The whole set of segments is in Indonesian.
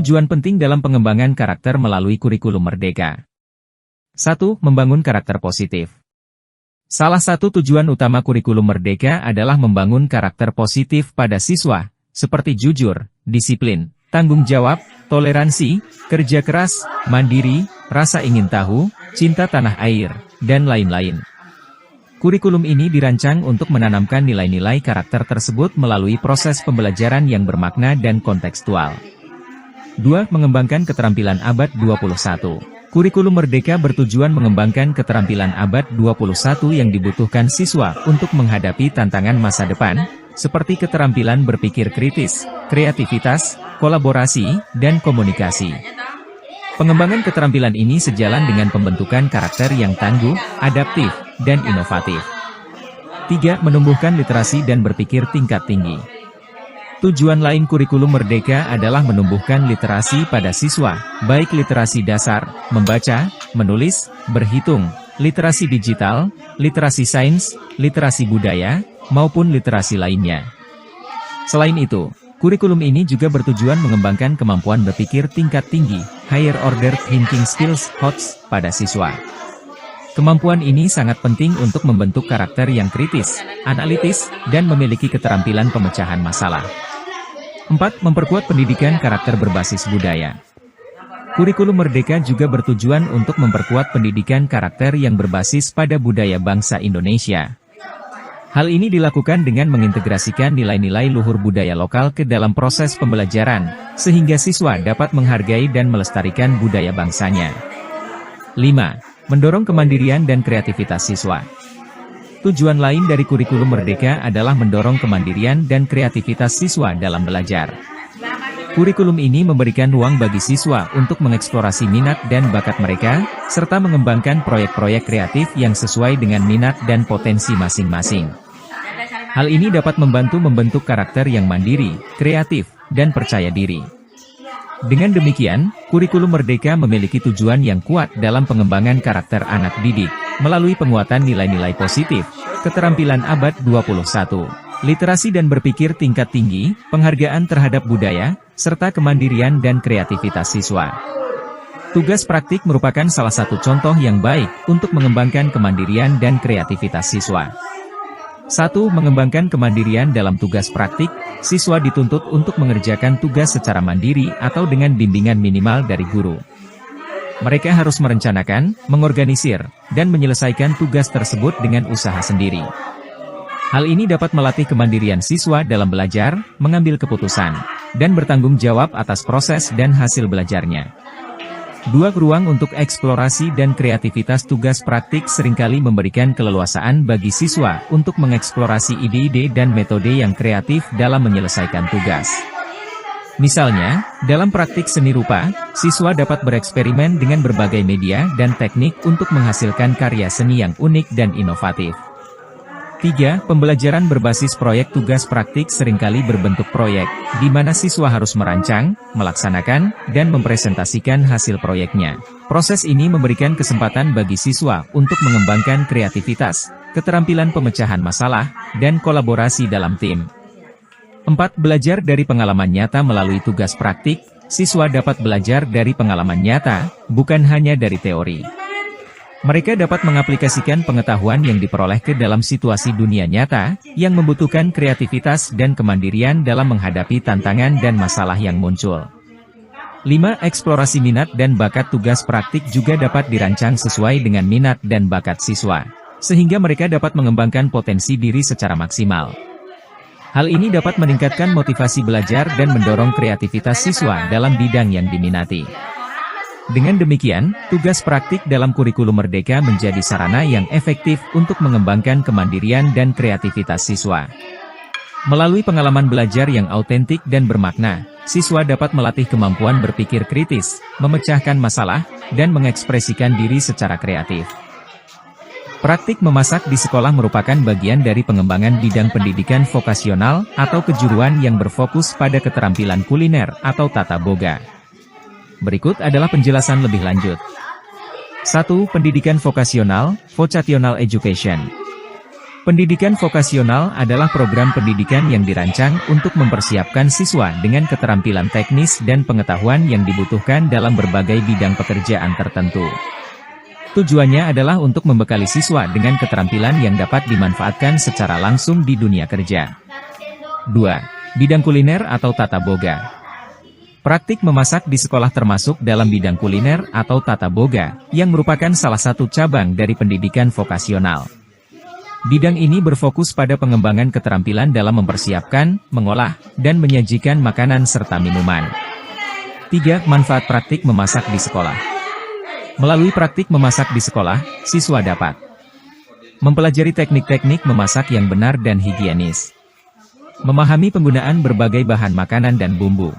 Tujuan penting dalam pengembangan karakter melalui kurikulum Merdeka. 1. Membangun karakter positif. Salah satu tujuan utama kurikulum Merdeka adalah membangun karakter positif pada siswa, seperti jujur, disiplin, tanggung jawab, toleransi, kerja keras, mandiri, rasa ingin tahu, cinta tanah air, dan lain-lain. Kurikulum ini dirancang untuk menanamkan nilai-nilai karakter tersebut melalui proses pembelajaran yang bermakna dan kontekstual. 2. Mengembangkan keterampilan abad 21. Kurikulum Merdeka bertujuan mengembangkan keterampilan abad 21 yang dibutuhkan siswa untuk menghadapi tantangan masa depan, seperti keterampilan berpikir kritis, kreativitas, kolaborasi, dan komunikasi. Pengembangan keterampilan ini sejalan dengan pembentukan karakter yang tangguh, adaptif, dan inovatif. 3. Menumbuhkan literasi dan berpikir tingkat tinggi. Tujuan lain kurikulum Merdeka adalah menumbuhkan literasi pada siswa, baik literasi dasar, membaca, menulis, berhitung, literasi digital, literasi sains, literasi budaya, maupun literasi lainnya. Selain itu, kurikulum ini juga bertujuan mengembangkan kemampuan berpikir tingkat tinggi, higher order thinking skills, HOTS, pada siswa. Kemampuan ini sangat penting untuk membentuk karakter yang kritis, analitis, dan memiliki keterampilan pemecahan masalah. 4. Memperkuat pendidikan karakter berbasis budaya. Kurikulum Merdeka juga bertujuan untuk memperkuat pendidikan karakter yang berbasis pada budaya bangsa Indonesia. Hal ini dilakukan dengan mengintegrasikan nilai-nilai luhur budaya lokal ke dalam proses pembelajaran, sehingga siswa dapat menghargai dan melestarikan budaya bangsanya. 5. Mendorong kemandirian dan kreativitas siswa. Tujuan lain dari kurikulum Merdeka adalah mendorong kemandirian dan kreativitas siswa dalam belajar. Kurikulum ini memberikan ruang bagi siswa untuk mengeksplorasi minat dan bakat mereka, serta mengembangkan proyek-proyek kreatif yang sesuai dengan minat dan potensi masing-masing. Hal ini dapat membantu membentuk karakter yang mandiri, kreatif, dan percaya diri. Dengan demikian, kurikulum Merdeka memiliki tujuan yang kuat dalam pengembangan karakter anak didik, melalui penguatan nilai-nilai positif, keterampilan abad 21, literasi dan berpikir tingkat tinggi, penghargaan terhadap budaya, serta kemandirian dan kreativitas siswa. Tugas praktik merupakan salah satu contoh yang baik untuk mengembangkan kemandirian dan kreativitas siswa. 1. Mengembangkan kemandirian dalam tugas praktik, siswa dituntut untuk mengerjakan tugas secara mandiri atau dengan bimbingan minimal dari guru. Mereka harus merencanakan, mengorganisir, dan menyelesaikan tugas tersebut dengan usaha sendiri. Hal ini dapat melatih kemandirian siswa dalam belajar, mengambil keputusan, dan bertanggung jawab atas proses dan hasil belajarnya. 2. Ruang untuk eksplorasi dan kreativitas tugas praktik seringkali memberikan keleluasaan bagi siswa untuk mengeksplorasi ide-ide dan metode yang kreatif dalam menyelesaikan tugas. Misalnya, dalam praktik seni rupa, siswa dapat bereksperimen dengan berbagai media dan teknik untuk menghasilkan karya seni yang unik dan inovatif. 3. Pembelajaran berbasis proyek. Tugas praktik seringkali berbentuk proyek, di mana siswa harus merancang, melaksanakan, dan mempresentasikan hasil proyeknya. Proses ini memberikan kesempatan bagi siswa untuk mengembangkan kreativitas, keterampilan pemecahan masalah, dan kolaborasi dalam tim. 4. Belajar dari pengalaman nyata. Melalui tugas praktik, siswa dapat belajar dari pengalaman nyata, bukan hanya dari teori. Mereka dapat mengaplikasikan pengetahuan yang diperoleh ke dalam situasi dunia nyata, yang membutuhkan kreativitas dan kemandirian dalam menghadapi tantangan dan masalah yang muncul. 5. Eksplorasi minat dan bakat. Tugas praktik juga dapat dirancang sesuai dengan minat dan bakat siswa, sehingga mereka dapat mengembangkan potensi diri secara maksimal. Hal ini dapat meningkatkan motivasi belajar dan mendorong kreativitas siswa dalam bidang yang diminati. Dengan demikian, tugas praktik dalam kurikulum Merdeka menjadi sarana yang efektif untuk mengembangkan kemandirian dan kreativitas siswa. Melalui pengalaman belajar yang autentik dan bermakna, siswa dapat melatih kemampuan berpikir kritis, memecahkan masalah, dan mengekspresikan diri secara kreatif. Praktik memasak di sekolah merupakan bagian dari pengembangan bidang pendidikan vokasional atau kejuruan yang berfokus pada keterampilan kuliner atau tata boga. Berikut adalah penjelasan lebih lanjut. 1. Pendidikan vokasional, vocational education. Pendidikan vokasional adalah program pendidikan yang dirancang untuk mempersiapkan siswa dengan keterampilan teknis dan pengetahuan yang dibutuhkan dalam berbagai bidang pekerjaan tertentu. Tujuannya adalah untuk membekali siswa dengan keterampilan yang dapat dimanfaatkan secara langsung di dunia kerja. 2. Bidang kuliner atau tata boga. Praktik memasak di sekolah termasuk dalam bidang kuliner atau tata boga, yang merupakan salah satu cabang dari pendidikan vokasional. Bidang ini berfokus pada pengembangan keterampilan dalam mempersiapkan, mengolah, dan menyajikan makanan serta minuman. 3. Manfaat praktik memasak di sekolah. Melalui praktik memasak di sekolah, siswa dapat mempelajari teknik-teknik memasak yang benar dan higienis, memahami penggunaan berbagai bahan makanan dan bumbu,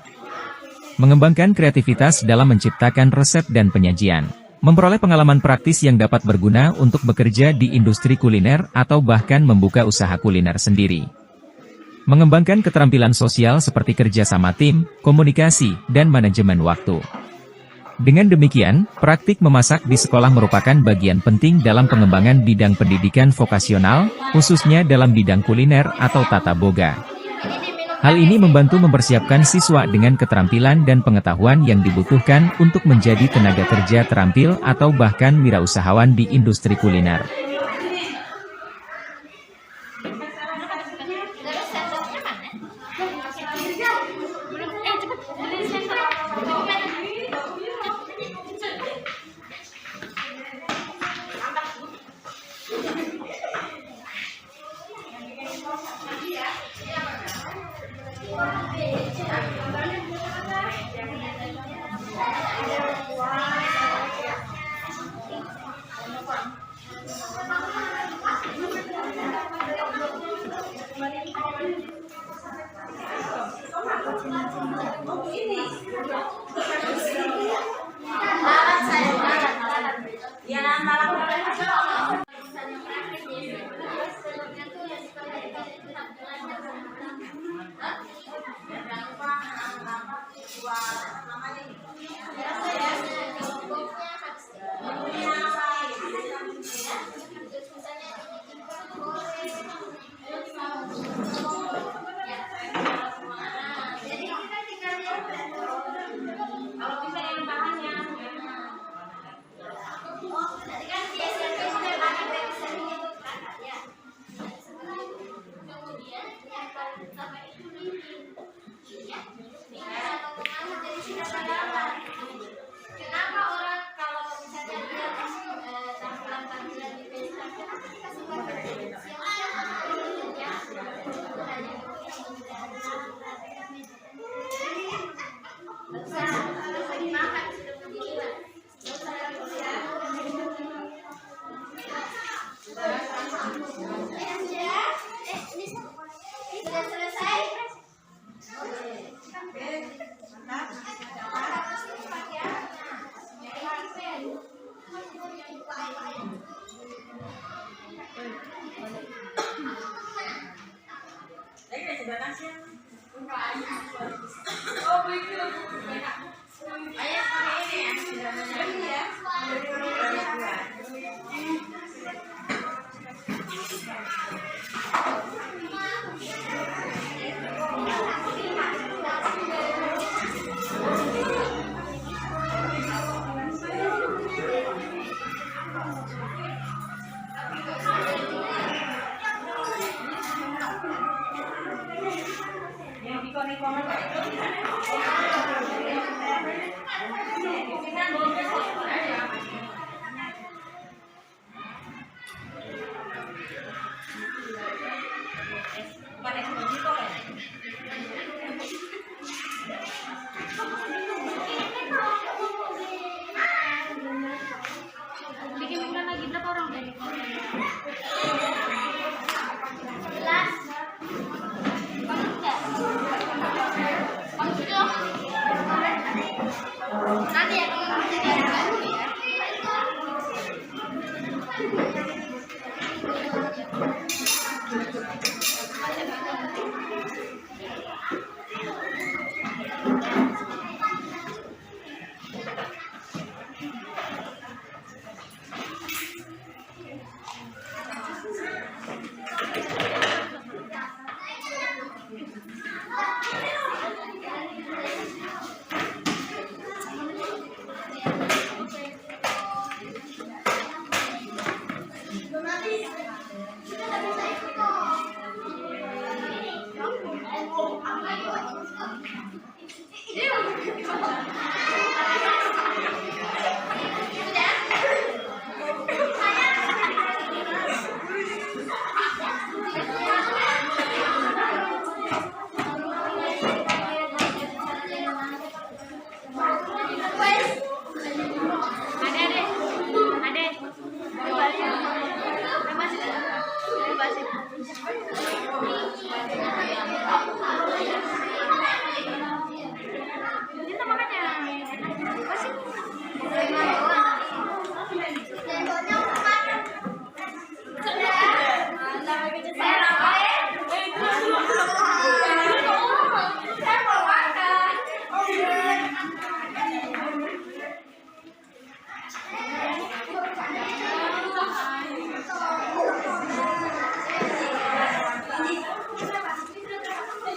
mengembangkan kreativitas dalam menciptakan resep dan penyajian, memperoleh pengalaman praktis yang dapat berguna untuk bekerja di industri kuliner atau bahkan membuka usaha kuliner sendiri. Mengembangkan keterampilan sosial seperti kerja sama tim, komunikasi, dan manajemen waktu. Dengan demikian, praktik memasak di sekolah merupakan bagian penting dalam pengembangan bidang pendidikan vokasional, khususnya dalam bidang kuliner atau tata boga. Hal ini membantu mempersiapkan siswa dengan keterampilan dan pengetahuan yang dibutuhkan untuk menjadi tenaga kerja terampil atau bahkan wirausahawan di industri kuliner.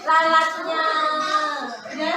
Lalatnya. Ya.